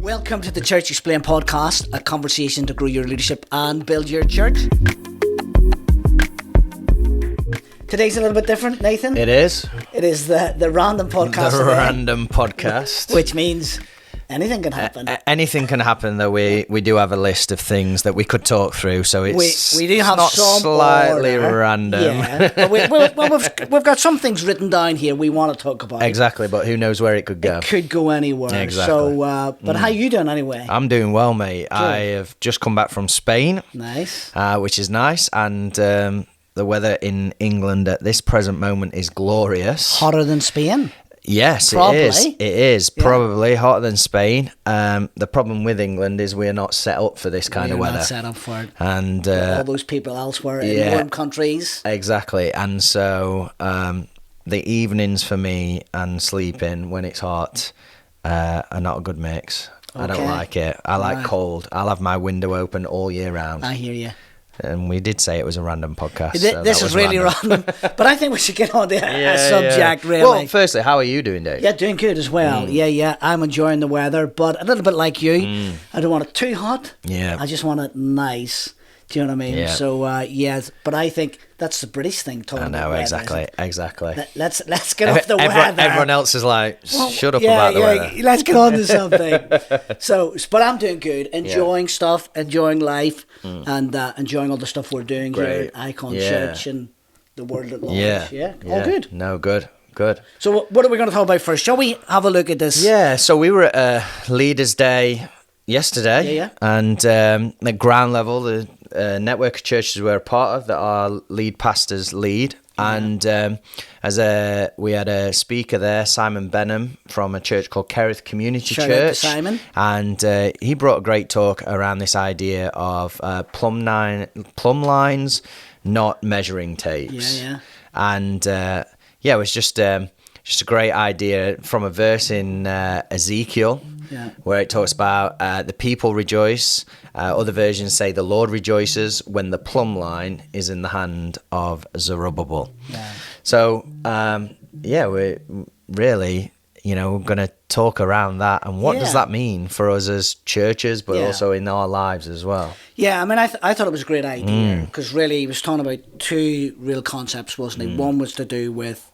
Welcome to the Church Explained podcast, a conversation to grow your leadership and build your church. Today's a little bit different, Nathan. It is. It is the random podcast. The today, random podcast. which means anything can happen. Anything can happen, though. We do have a list of things that we could talk through, so it's we do have not some slightly order. random. Yeah, but we've got some things written down here we want to talk about. Exactly, but who knows where it could go. It could go anywhere. Exactly. So, but how you doing anyway? I'm doing well, mate. I have just come back from Spain. Nice. Which is nice, and the weather in England at this present moment is glorious. Hotter than Spain? Yes, Probably. it is. It is probably hotter than Spain. The problem with England is we're not set up for this kind of weather. Not set up for it. And all those people elsewhere in warm countries. Exactly. And so the evenings for me and sleeping when it's hot are not a good mix. Okay. I don't like it. I like cold. I'll have my window open all year round. I hear you. And we did say it was a random podcast. This is really random. But I think we should get on to a subject, really. Well, firstly, how are you doing, Dave? Yeah, doing good as well. Yeah. I'm enjoying the weather, but a little bit like you. I don't want it too hot. Yeah. I just want it nice. Do you know what I mean? Yeah. So, yes. But I think that's the British thing. I know, exactly. Let's get off the weather. Everyone else is like, shut up about the weather. Let's get on to something. But I'm doing good. Enjoying stuff, enjoying life, and enjoying all the stuff we're doing here at Icon Church and the world at large. Yeah. All good. No, good. So what are we going to talk about first? Shall we have a look at this? Yeah, so we were at Leaders' Day yesterday. Yeah. And at ground level, the network of churches we're a part of that our lead pastors lead. And we had a speaker there, Simon Benham, from a church called Kerith Community Shout out to Church. Simon. And he brought a great talk around this idea of plumb lines, not measuring tapes. Yeah. And it was just a great idea from a verse in Ezekiel, where it talks about the people rejoice. Other versions say the Lord rejoices when the plumb line is in the hand of Zerubbabel. Yeah. So, we're really, going to talk around that. And what does that mean for us as churches, but also in our lives as well? Yeah, I mean, I thought it was a great idea because really he was talking about two real concepts, wasn't he? One was to do with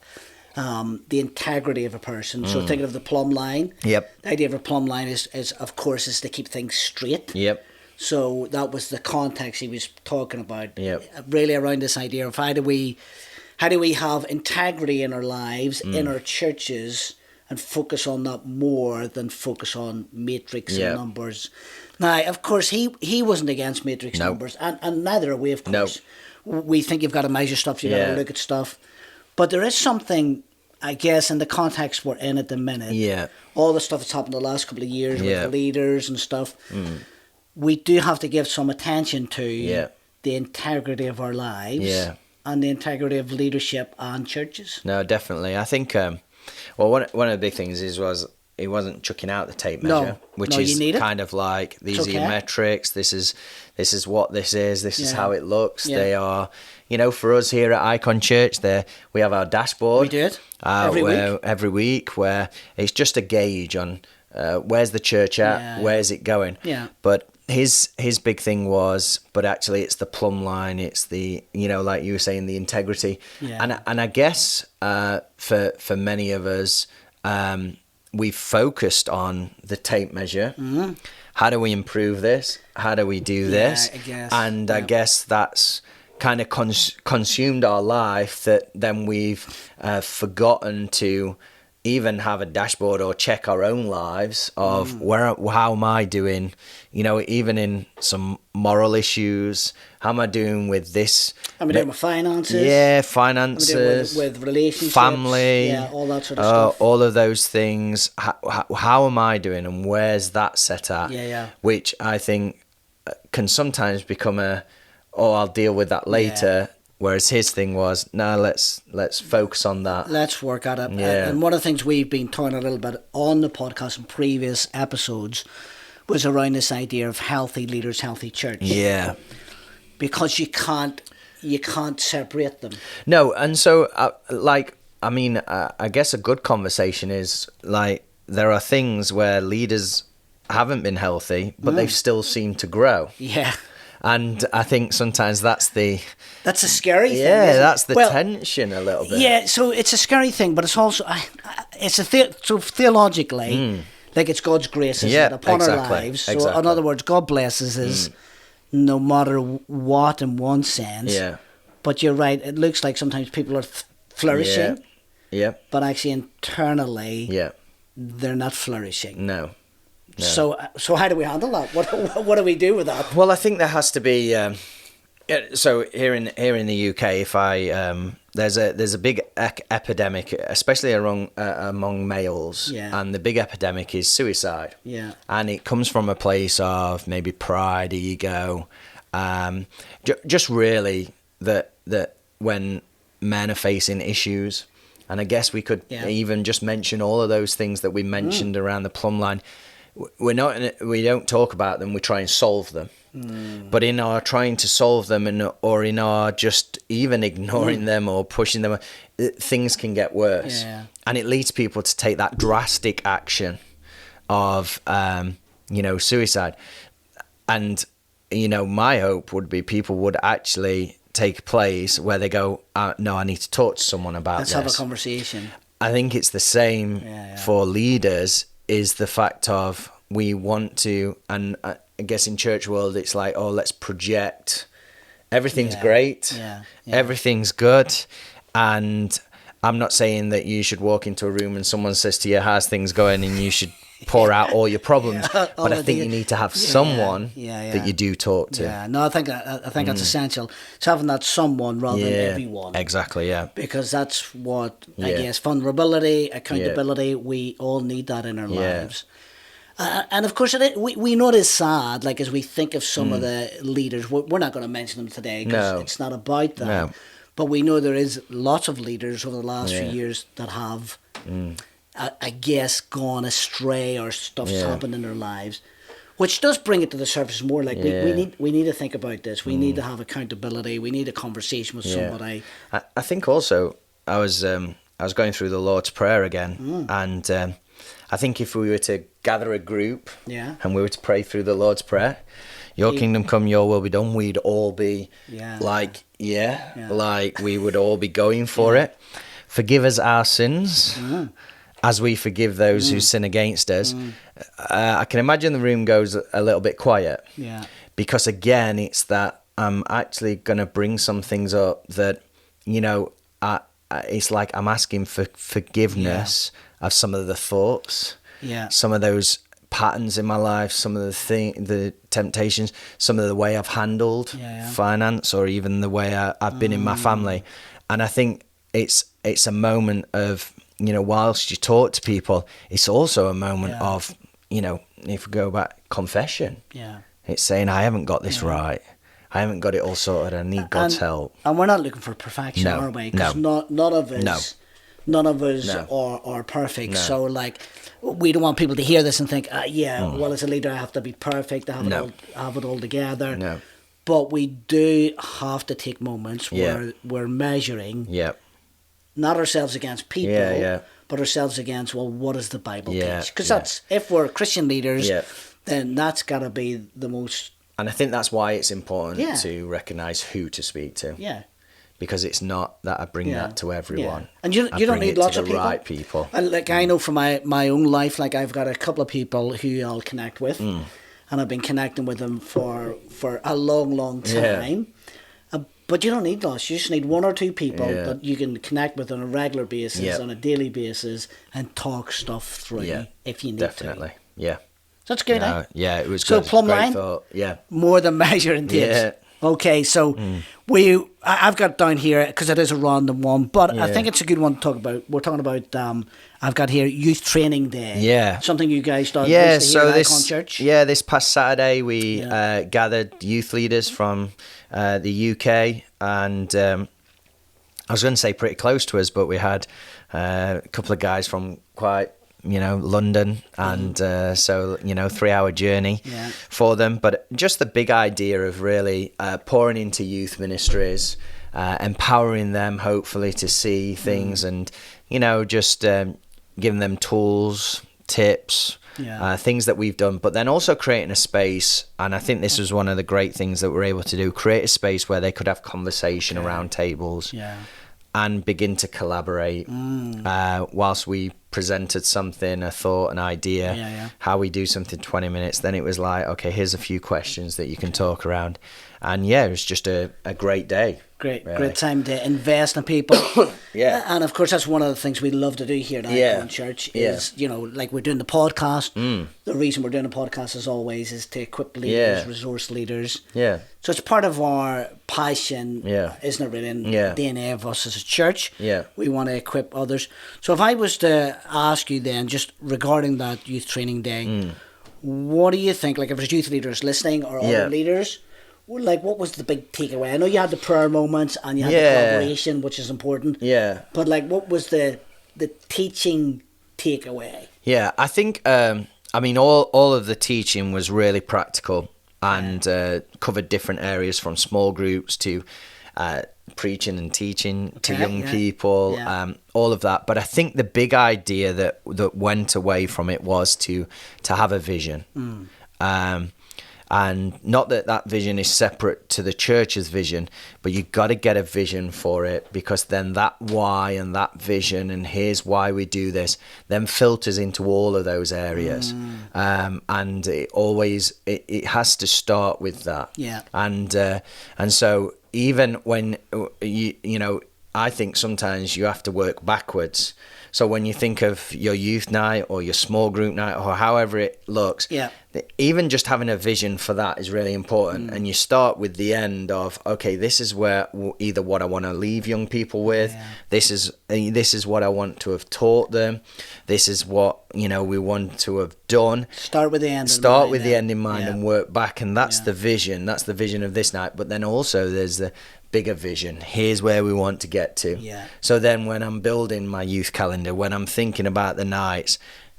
the integrity of a person. So thinking of the plumb line. Yep. The idea of a plumb line is to keep things straight. Yep. So that was the context he was talking about. Yep. Really around this idea of how do we have integrity in our lives, in our churches, and focus on that more than focus on matrix and numbers. Now, of course, he wasn't against matrix numbers, and neither are we, of course. No. We think you've got to measure stuff, you've got to look at stuff. But there is something, I guess, in the context we're in at the minute. Yeah. All the stuff that's happened the last couple of years with the leaders and stuff. We do have to give some attention to the integrity of our lives and the integrity of leadership and churches. No, definitely. I think, one of the big things was he wasn't chucking out the tape measure, which is kind of like, these are your metrics, this is what this is, this is how it looks. They are, for us here at Icon Church, we have our dashboard. We do it every week, where it's just a gauge on where's the church at, where's it going. Yeah. But his big thing was, but actually it's the plumb line, it's the, like you were saying, the integrity. Yeah. And I guess for many of us, we've focused on the tape measure. Mm-hmm. How do we improve this? How do we do this? I guess. And I guess that's kind of consumed our life, that then we've forgotten to even have a dashboard or check our own lives of how am I doing, even in some moral issues, how am I doing with this? How am I doing with finances? Yeah, finances. With relationships. Family. Yeah, all that sort of stuff. All of those things. How am I doing, and where's that set at? Yeah. Which I think can sometimes become I'll deal with that later. Yeah. Whereas his thing was, no, let's focus on that. Let's work at it. Yeah. And one of the things we've been talking a little bit on the podcast in previous episodes was around this idea of healthy leaders, healthy church. Yeah. Because you can't separate them. No, and so I guess a good conversation is like, there are things where leaders haven't been healthy, but they've still seemed to grow. Yeah. And I think sometimes that's a scary thing. Yeah, that's the tension a little bit. Yeah, so it's a scary thing, but it's also so theologically, like it's God's grace upon our lives. So in other words, God blesses us no matter what in one sense. Yeah. But you're right. It looks like sometimes people are flourishing. Yeah. But actually internally, they're not flourishing. No. So how do we handle that? What do we do with that? Well, I think there has to be. So here in the UK, if there's a big epidemic, especially among males, and the big epidemic is suicide. Yeah, and it comes from a place of maybe pride, ego, just really that when men are facing issues, and I guess we could even just mention all of those things that we mentioned around the plumb line. We don't talk about them. We try and solve them. But in our trying to solve them, or in our just even ignoring them or pushing them, things can get worse. Yeah. And it leads people to take that drastic action of, suicide. And, my hope would be people would actually take a place where they go, no, I need to talk to someone about this. Let's have a conversation. I think it's the same for leaders. Is the fact of we want to, and I guess in church world it's like, oh, let's project everything's great, everything's good, and I'm not saying that you should walk into a room and someone says to you, how's things going, and you should pour out all your problems, but I think you need to have someone that you do talk to. Yeah, no, I think that's essential. It's having that someone rather than everyone. Exactly, yeah. Because that's what, I guess, vulnerability, accountability, we all need that in our lives. And of course, we know it is sad, like as we think of some of the leaders, we're not going to mention them today because it's not about that. No. But we know there is lots of leaders over the last few years that have... I guess gone astray or stuff's happened in their lives, which does bring it to the surface more. Like we need to think about this. We need to have accountability. We need a conversation with somebody. I think also I was going through the Lord's Prayer again, and I think if we were to gather a group and we were to pray through the Lord's Prayer, your kingdom come, your will be done, we'd all be like we would all be going for it. Forgive us our sins. As we forgive those who sin against us. I can imagine the room goes a little bit quiet. Yeah. Because again, it's that I'm actually going to bring some things up that, it's like I'm asking for forgiveness of some of the thoughts, some of those patterns in my life, some of the temptations, some of the way I've handled finance, or even the way I've been in my family. And I think it's a moment of, whilst you talk to people, it's also a moment of, if we go back, confession. Yeah. It's saying, I haven't got this right. I haven't got it all sorted. I need God's help. And we're not looking for perfection, are we? Because none of us are perfect. No. So, we don't want people to hear this and think, well, as a leader, I have to be perfect. I have it all together. No. But we do have to take moments where we're measuring... not ourselves against people, but ourselves against, what does the Bible teach? Because that's, if we're Christian leaders, then that's got to be the most... And I think that's why it's important to recognise who to speak to. Yeah. Because it's not that I bring that to everyone. And you don't need lots of people. Right people. And I know from my own life, I've got a couple of people who I'll connect with, and I've been connecting with them for a long, long time. But you don't need lots. You just need one or two people that you can connect with on a regular basis, on a daily basis, and talk stuff through if you need to. Definitely, yeah. So that's good, eh? Yeah, it was so good. So plumb line, more than measuring tapes. Yeah. Okay, so I've got down here, because it is a random one, but I think it's a good one to talk about. We're talking about, I've got here Youth Training Day. Yeah. Something you guys done here at Icon Church. Yeah, this past Saturday we gathered youth leaders from the UK, and I was going to say pretty close to us, but we had a couple of guys from quite... London, and so 3-hour journey for them, but just the big idea of really pouring into youth ministries, empowering them hopefully to see things, and just giving them tools, tips, things that we've done, but then also creating a space. And I think this was one of the great things that we're able to do, create a space where they could have conversation around tables and begin to collaborate whilst we presented something, a thought, an idea, how we do something 20 minutes. Then it was like, okay, here's a few questions that you can talk around. And it was just a great day. Great time to invest in people. And of course, that's one of the things we love to do here at Icon Church is, like we're doing the podcast. The reason we're doing the podcast as always is to equip leaders, resource leaders. So it's part of our passion, isn't it, really, in DNA of us as a church. We want to equip others. So if I was to ask you then, just regarding that youth training day, what do you think, like if there's youth leaders listening or other leaders, like what was the big takeaway? I know you had the prayer moments and you had the collaboration, which is important. But like what was the teaching takeaway? I think all of the teaching was really practical and covered different areas, from small groups to preaching and teaching to young people, all of that. But I think the big idea that went away from it was to have a vision. And not that vision is separate to the church's vision, but you got to get a vision for it, because then that why and that vision and here's why we do this then filters into all of those areas. And it has to start with that. And so even when I think sometimes you have to work backwards. So when you think of your youth night or your small group night or however it looks, even just having a vision for that is really important. And you start with the end of, okay, this is where either what I want to leave young people with, this is what I want to have taught them, this is what we want to have done. Start with the end. The end in mind and work back, and that's the vision. That's the vision of this night. But then also there's the bigger vision. Here's where we want to get to. So then when I'm building my youth calendar, when I'm thinking about the nights,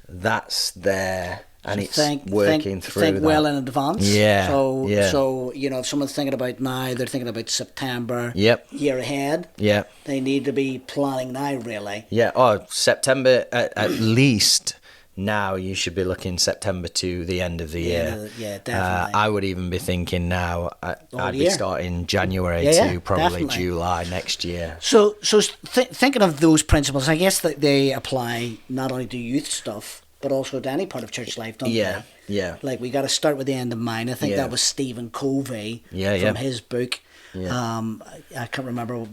that's there. And so it's working through think that. Well in advance. So if someone's thinking about now, they're thinking about September, year ahead. They need to be planning now, really. September at least. Now you should be looking September to the end of the year. Definitely. I would even be thinking now I'd be starting January to probably definitely. July next year. So thinking of those principles, I guess that they apply not only to youth stuff, but also to any part of church life, don't they? Like we got to start with the end in mind. I think that was Stephen Covey from his book. I can't remember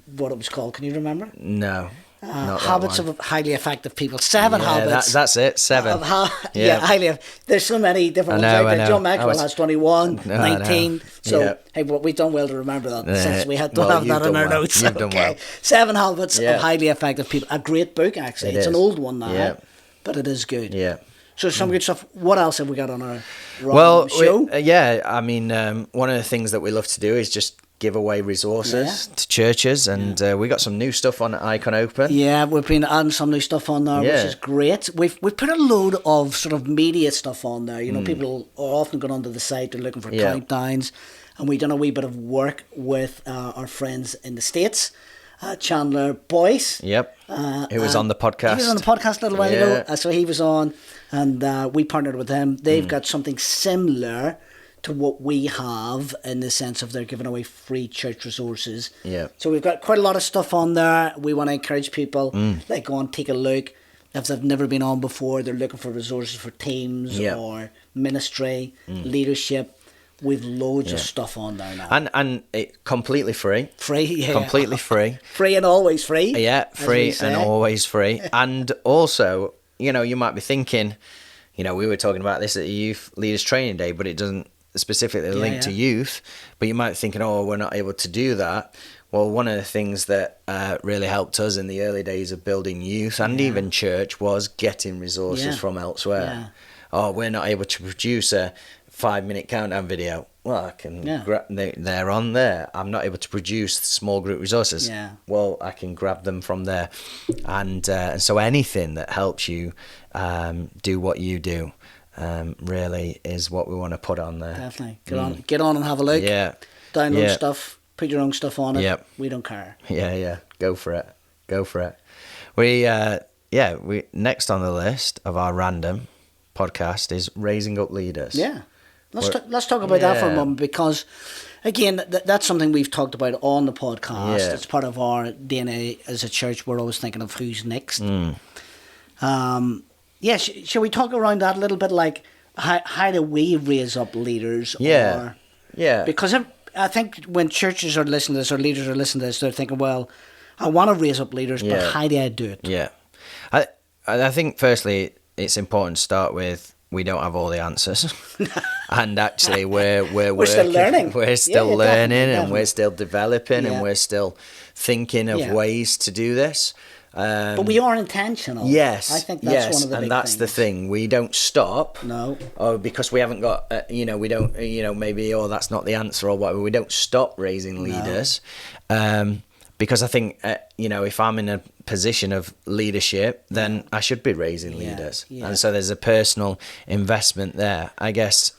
what it was called. Can you remember? No. Habits of highly effective people. 7 habits. That's it. 7. Highly. There's so many different ones out there. John Mckeown has 21, 19. So hey, we've done well to remember that since we don't have that in our notes. You've done well. 7 habits of highly effective people. A great book, actually. It's an old one now, but it is good. So some good stuff. What else have we got on our show? One of the things that we love to do is just give away resources to churches, and we got some new stuff on Icon Open. We've been adding some new stuff on there, which is great. We've put a load of sort of media stuff on there. People are often going onto the site, they're looking for countdowns, and we've done a wee bit of work with our friends in the States. Chandler Boyce. He was on the podcast. He was on the podcast a little while ago. So he was on, and we partnered with him. They've got something similar to what we have, in the sense of they're giving away free church resources. So we've got quite a lot of stuff on there. We want to encourage people, go and take a look. If they've never been on before, they're looking for resources for teams or ministry, leadership. We've loads of stuff on there now. And it completely free. Completely free. Free and always free. Free and always free. And also, you might be thinking, we were talking about this at a Youth Leaders Training Day, but it doesn't specifically linked to youth, but you might be thinking, we're not able to do that. Well, one of the things that really helped us in the early days of building youth and even church was getting resources from elsewhere. We're not able to produce a 5-minute countdown video. Well, I can they're on there. I'm not able to produce small group resources. Well, I can grab them from there. And so anything that helps you do what you do really is what we want to put on there. Definitely. Get on and have a look. Download stuff, put your own stuff on it. We don't care. Go for it. We next on the list of our random podcast is raising up leaders. Yeah. Let's talk about that for a moment, because, again, that's something we've talked about on the podcast. Yeah. It's part of our DNA as a church. We're always thinking of who's next. Shall we talk around that a little bit? Like, how do we raise up leaders? Yeah. Because I think when churches are listening to this, or leaders are listening to this, they're thinking, well, I want to raise up leaders, but how do I do it? Yeah. I think, firstly, it's important to start with, we don't have all the answers. And actually, we're still learning. We're still learning, definitely. and we're still developing, and we're still thinking of Yeah. ways to do this. But we are intentional. Yes, I think that's one of the big and that's things. the thing. We don't stop. No. Oh, because we haven't got, we don't, maybe, that's not the answer or whatever. We don't stop raising leaders. Because I think, if I'm in a position of leadership, then I should be raising leaders. Yeah. And so there's a personal investment there. I guess,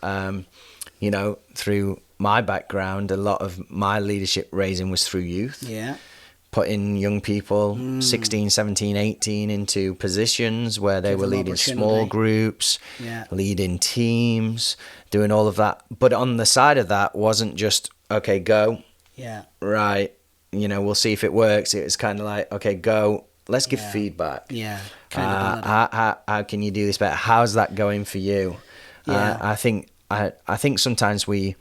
through my background, a lot of my leadership raising was through youth. Yeah. Putting young people, 16, 17, 18, into positions where they were leading small groups, leading teams, doing all of that. But on the side of that wasn't just, okay, go. Yeah. Right. We'll see if it works. It was kind of like, okay, go. Let's give feedback. Yeah. How can you do this better? How's that going for you? Yeah. I think sometimes we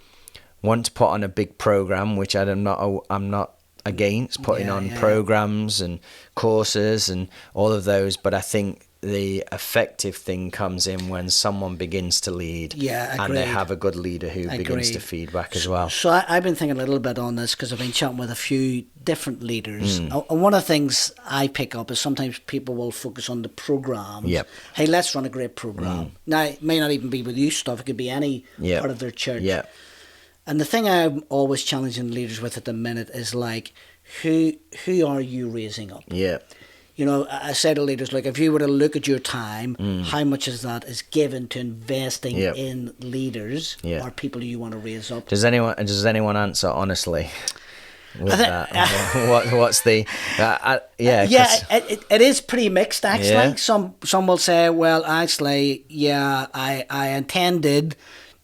want to put on a big program, which I'm not against putting on programs and courses and all of those, but I think the effective thing comes in when someone begins to lead, and they have a good leader who begins to feed back as well. So I've been thinking a little bit on this, because I've been chatting with a few different leaders, and one of the things I pick up is sometimes people will focus on the program. Yep. Hey, let's run a great program. Now, it may not even be with youth stuff. It could be any part of their church. Yeah. And the thing I'm always challenging leaders with at the minute is, like, who are you raising up? Yeah. I say to leaders, like, if you were to look at your time, how much of that is given to investing in leaders or people you want to raise up? Does anyone answer honestly with that? What's the? It is pretty mixed, actually. Yeah. Some will say, well, actually, I intended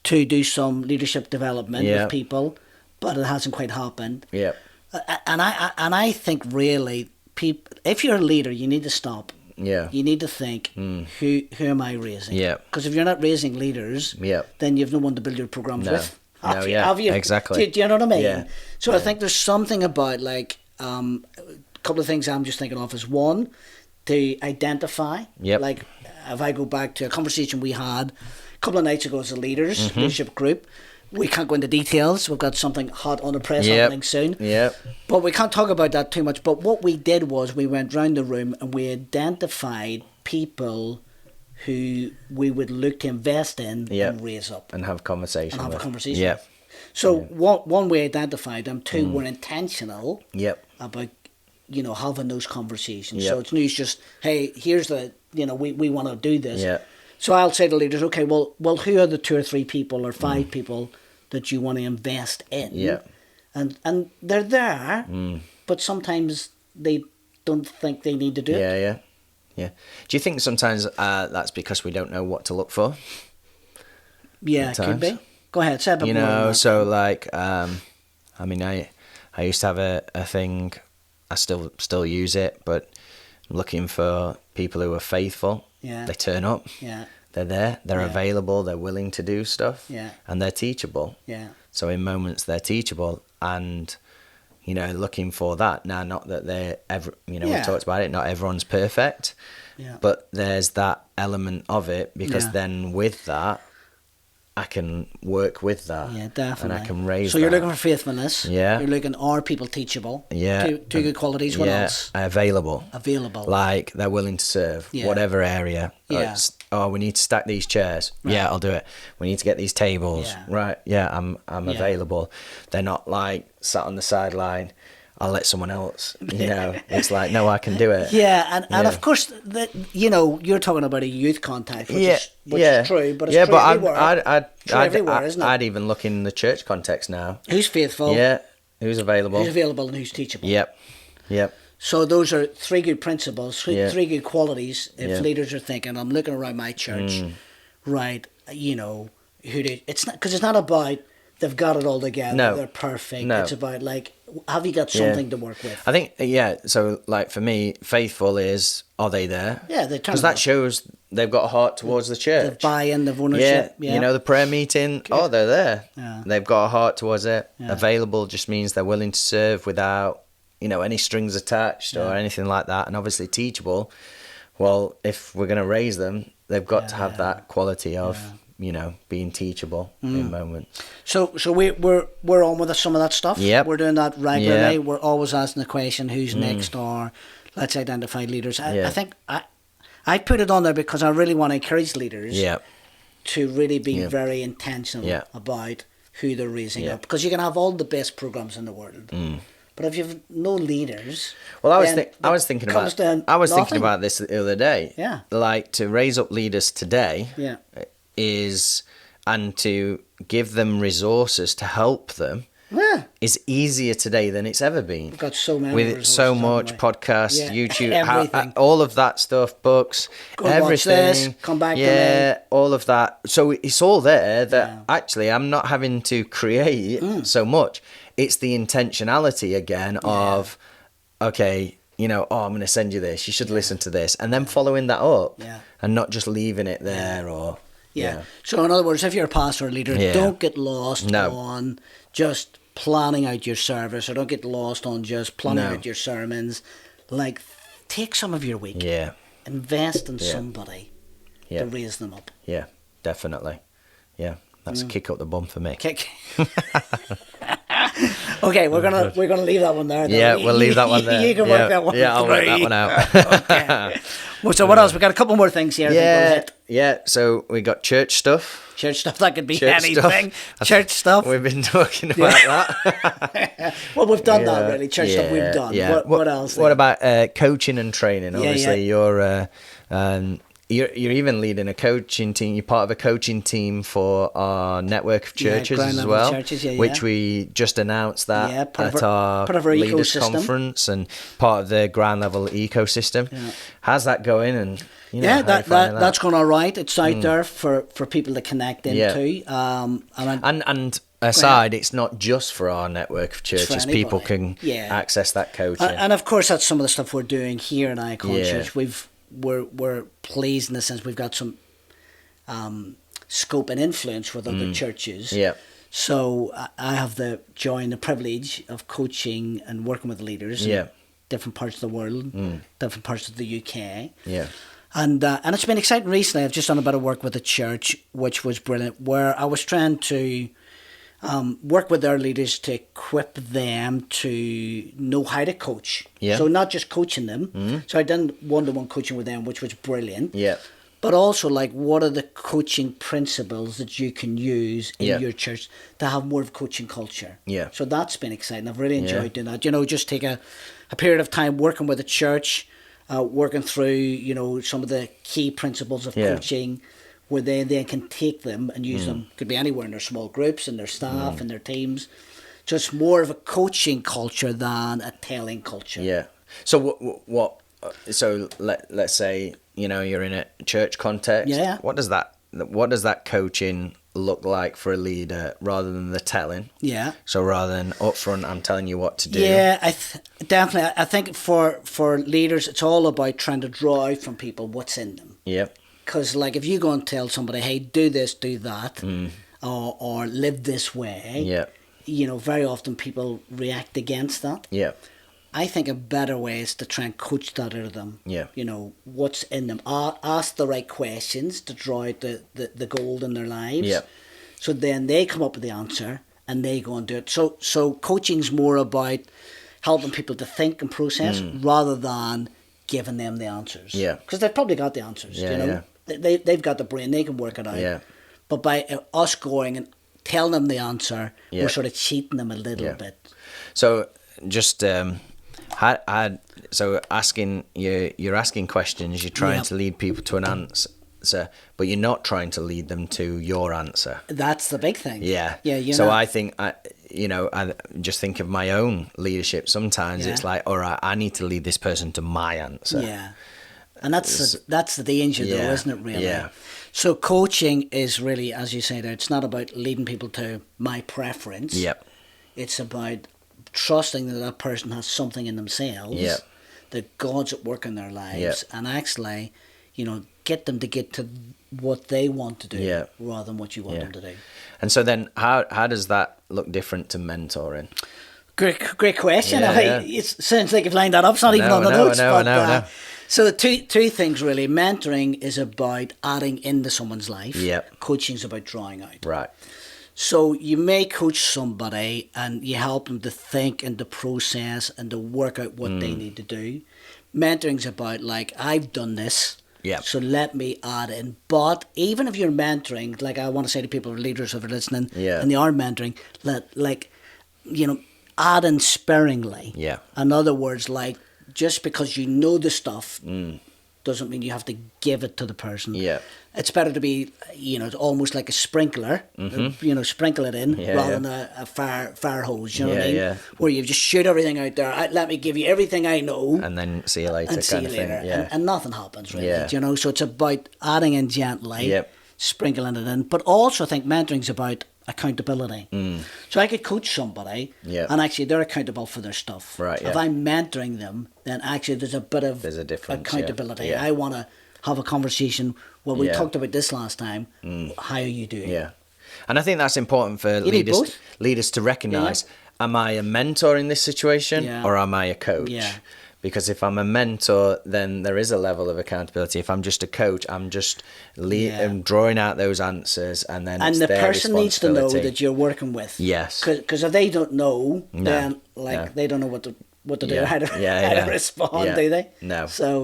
to do some leadership development with people, but it hasn't quite happened. Yeah. And I think, really, if you're a leader, you need to stop. Yeah. You need to think, who am I raising? Yeah. Because if you're not raising leaders, then you've no one to build your programs with. Have you? Exactly. Do you know what I mean? Yeah. So I think there's something about, like, a couple of things I'm just thinking of is, one, to identify. Yep. Like, if I go back to a conversation we had a couple of nights ago as a leadership group, we can't go into details. We've got something hot on the press happening soon. Yeah. But we can't talk about that too much. But what we did was we went round the room and we identified people who we would look to invest in and raise up. And have conversation with. Yeah. So one, we identified them. Two, we're intentional about, having those conversations. So it's not just, hey, here's the, we want to do this. Yeah. So I'll say to leaders, okay, well, who are the 2 or 3 people or 5 people that you want to invest in? Yeah. And they're there, but sometimes they don't think they need to do it. Yeah. Do you think sometimes that's because we don't know what to look for? Yeah, it could be. Go ahead, say a bit more on that. So like, I used to have a thing, I still use it, but I'm looking for people who are faithful. Yeah. They turn up. Yeah. They're there. They're available. They're willing to do stuff. Yeah. And they're teachable. Yeah. So in moments they're teachable, and looking for that. Now, not that they're ever. We talked about it. Not everyone's perfect. Yeah. But there's that element of it, because then with that, I can work with that. Yeah, definitely. And I can raise. So you're looking for faithfulness. Yeah. You're looking, are people teachable? Yeah. Two good qualities. What else? Available. Like, they're willing to serve, whatever area. Yeah. We need to stack these chairs. Right. Yeah, I'll do it. We need to get these tables. Yeah. Right. Yeah, I'm available. They're not like sat on the sideline. I'll let someone else. It's like, no, I can do it. Yeah, and of course, you're talking about a youth context, which is true, but it's true everywhere. Everywhere, isn't it? I'd even look in the church context now. Who's faithful? Yeah, who's available? And who's teachable? Yep. So those are 3 good principles, 3 good qualities. If leaders are thinking, I'm looking around my church, right, you know, it's not, because it's not about they've got it all together, No. they're perfect. No. It's about, like, have you got something to work with? I think, so like for me, faithful is, are they there? Yeah, they turn because that shows they've got a heart towards the church. The buy-in, the ownership. Yeah. You know, the prayer meeting, they're there. Yeah. They've got a heart towards it. Yeah. Available just means they're willing to serve without, any strings attached or anything like that. And obviously teachable. Well, if we're going to raise them, they've got to have that quality of, being teachable in moments. So we're on with some of that stuff. Yep. We're doing that regularly. Yep. We're always asking the question, who's next, or let's identify leaders. I think I put it on there because I really want to encourage leaders to really be very intentional about who they're raising up. Because you can have all the best programs in the world, but if you have no leaders, well, I was thinking about this the other day. Yeah, like to raise up leaders today. Yeah. And to give them resources to help them is easier today than it's ever been. We've got so many with so much podcasts, YouTube, everything. all of that stuff, books, everything. Watch this, come back to me. All of that. So it's all there that actually I'm not having to create so much. It's the intentionality again of, okay, I'm going to send you this. You should listen to this, and then following that up, and not just leaving it there or. Yeah. So in other words, if you're a pastor or leader, don't get lost on just planning out your service, or don't get lost on just planning out your sermons. Like, take some of your week. Yeah. Invest in somebody to raise them up. Yeah, definitely. Yeah. That's a kick up the bum for me. Okay, we're gonna leave that one there. Though. Yeah, we'll leave that one there. You can work that one. Yeah, I'll work that one out. Okay. Well, so what else? We got a couple more things here. Yeah. So we got church stuff. Church stuff, that could be anything. Church stuff. We've been talking about that. Well, we've done that really. Church stuff we've done. Yeah. What else? What about coaching and training? Obviously, you're even leading a coaching team. You're part of a coaching team for our network of churches as well, which we just announced that at our leaders conference and part of the ground level ecosystem. Yeah. How's that going? And that's going all right. It's out there for people to connect into. And aside, it's not just for our network of churches. People can access that coaching. And of course, that's some of the stuff we're doing here in Icon Church. We're pleased in the sense we've got some scope and influence with other churches. Yeah. So I have the joy and the privilege of coaching and working with leaders in different parts of the world, different parts of the UK. Yeah. And it's been exciting recently. I've just done a bit of work with a church, which was brilliant, where I was trying to work with their leaders to equip them to know how to coach. Yeah. So not just coaching them. So I done one-to-one coaching with them, which was brilliant. Yeah. But also, like, what are the coaching principles that you can use in your church to have more of a coaching culture? Yeah. So that's been exciting. I've really enjoyed doing that. Just take a period of time working with a church, working through, some of the key principles of coaching, where they then can take them and use them. Could be anywhere in their small groups, in their staff, in their teams. So it's more of a coaching culture than a telling culture. Yeah. So what? So let's say you're in a church context. Yeah. What does that coaching look like for a leader rather than the telling? Yeah. So rather than upfront, I'm telling you what to do. Yeah, definitely. I think for leaders, it's all about trying to draw out from people what's in them. Yep. Because, like, if you go and tell somebody, hey, do this, do that, or live this way, very often people react against that. Yeah. I think a better way is to try and coach that out of them. Yeah. What's in them. Ask the right questions to draw out the gold in their lives. Yeah. So then they come up with the answer and they go and do it. So coaching's more about helping people to think and process rather than giving them the answers. Yeah. Because they've probably got the answers. Yeah. They've got the brain, they can work it out. Yeah. But by us going and telling them the answer, we're sort of cheating them a little bit. So just asking you're asking questions, you're trying to lead people to an answer, but you're not trying to lead them to your answer. That's the big thing. Yeah. Yeah. So I think I just think of my own leadership. Sometimes it's like, all right, I need to lead this person to my answer. Yeah. And that's the danger, though, isn't it, really? Yeah. So coaching is really, as you say there, it's not about leading people to my preference. Yep. It's about trusting that that person has something in themselves. Yep. That God's at work in their lives. Yep. And actually, get them to get to what they want to do Yep. rather than what you want them to do. And so then how does that look different to mentoring? Great question. Yeah. It sounds like you've lined that up. It's not even on the notes. I know. So the two things really. Mentoring is about adding into someone's life. Yep. Coaching is about drawing out. Right. So you may coach somebody and you help them to think and to process and to work out what they need to do. Mentoring's about like, I've done this. Yeah. So let me add in. But even if you're mentoring, like I want to say to people, leaders who are listening, and they are mentoring, add in sparingly. Yeah. In other words, like just because you know the stuff doesn't mean you have to give it to the person. Yeah. It's better to be, almost like a sprinkler, sprinkle it in rather than a fire hose, you know what I mean? Yeah. Where you just shoot everything out there. Let me give you everything I know. And then see you later And see you later. Yeah. And nothing happens really, Yeah. So it's about adding in gently, sprinkling it in. But also I think mentoring's about accountability. So I could coach somebody and actually they're accountable for their stuff. Right, If I'm mentoring them, then actually there's a bit of difference, accountability. Yeah. I want to have a conversation. Well, we talked about this last time. How are you doing? Yeah. And I think that's important for need both. leaders to recognise, am I a mentor in this situation or am I a coach? Yeah. Because if I'm a mentor, then there is a level of accountability. If I'm just a coach, I'm just drawing out those answers, and then and it's the their person needs to know responsibility. that you're working with. Yes. Because if they don't know, then they don't know what to do, how to respond, do they? No. So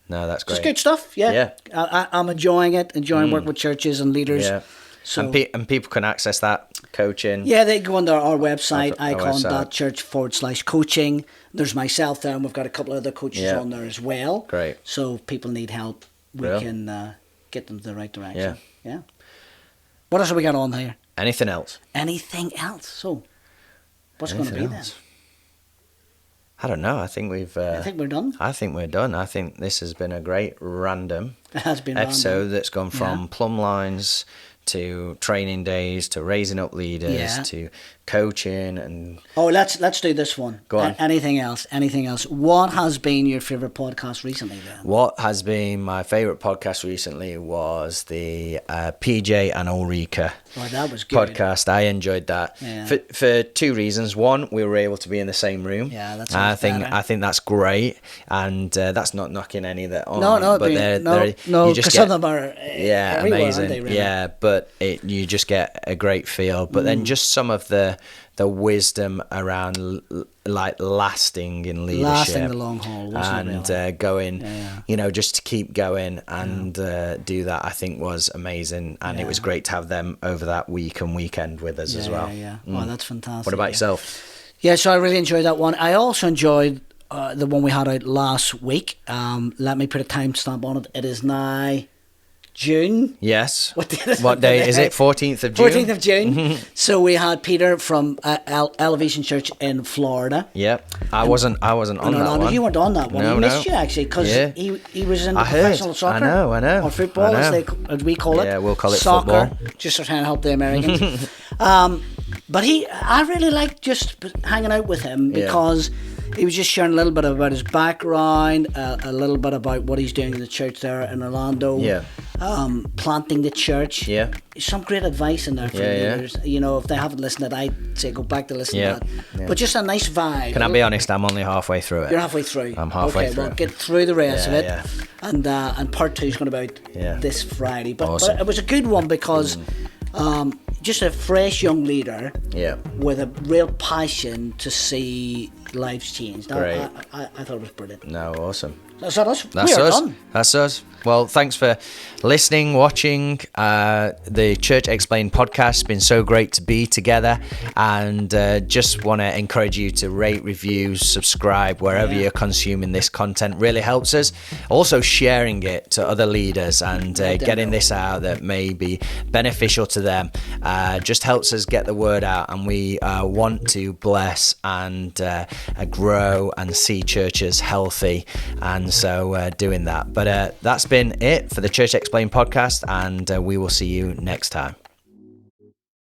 No, that's great. It's good stuff. Yeah. I'm enjoying it. Enjoying working with churches and leaders. Yeah. So, and people can access that coaching. Yeah, they go on our website, Our website. icon.church/coaching. There's myself there, and we've got a couple of other coaches on there as well. Great. So if people need help, we can get them to the right direction. Yeah. What else have we got on here? Anything else? Anything else? So, what's going to be then? I don't know. I think we've. I think we're done. I think we're done. I think this has been a great random It has been episode that's gone from plumb lines to training days to raising up leaders to coaching and. Oh, let's do this one. Go on. Anything else? What has been your favourite podcast recently then? What has been my favourite podcast recently was the PJ and Ulrika that was good. podcast. I enjoyed that for two reasons. One, we were able to be in the same room. Yeah, that's. I think that's great, and that's not knocking any of that on. No, but no, because some of them are amazing. Aren't they, really? Yeah, but you just get a great feel. But then just some of the wisdom around like lasting in leadership, lasting the long haul, wasn't and going, just to keep going and do that. I think was amazing, and it was great to have them over that week and weekend with us as well. Yeah. Oh, that's fantastic. What about yourself? Yeah, so I really enjoyed that one. I also enjoyed the one we had out last week. Let me put a timestamp on it. It is now June. Yes. What day is it? 14th of June? 14th of June. So we had Peter from Elevation Church in Florida. Yep. I wasn't on that one. You weren't on that one. No, he missed you actually because he was in professional soccer. I know. Or football as we call it. Yeah, we'll call it soccer, football. just to try and help the Americans. But I really liked just hanging out with him because he was just sharing a little bit about his background, a little bit about what he's doing in the church there in Orlando. Yeah. Planting the church. Yeah. Some great advice in there for leaders. If they haven't listened to it, I'd say go back to listen to that. Yeah. But just a nice vibe. Can I be honest? I'm only halfway through it. You're halfway through. I'm halfway through. Well, get through the rest of it. And part 2 is going to be out this Friday. But, awesome. but it was a good one because just a fresh young leader with a real passion to see lives change. Great. I thought it was brilliant. No, awesome. That's us. That's we are us. done. That's us. Well, thanks for listening, watching. The Church Explained podcast. It's been so great to be together, and just want to encourage you to rate, review, subscribe wherever you're consuming this content. Really helps us. Also, sharing it to other leaders and getting this out that may be beneficial to them. just helps us get the word out, and we want to bless and grow and see churches healthy, and so doing that. But that's been it for the Church Explained podcast, and we will see you next time.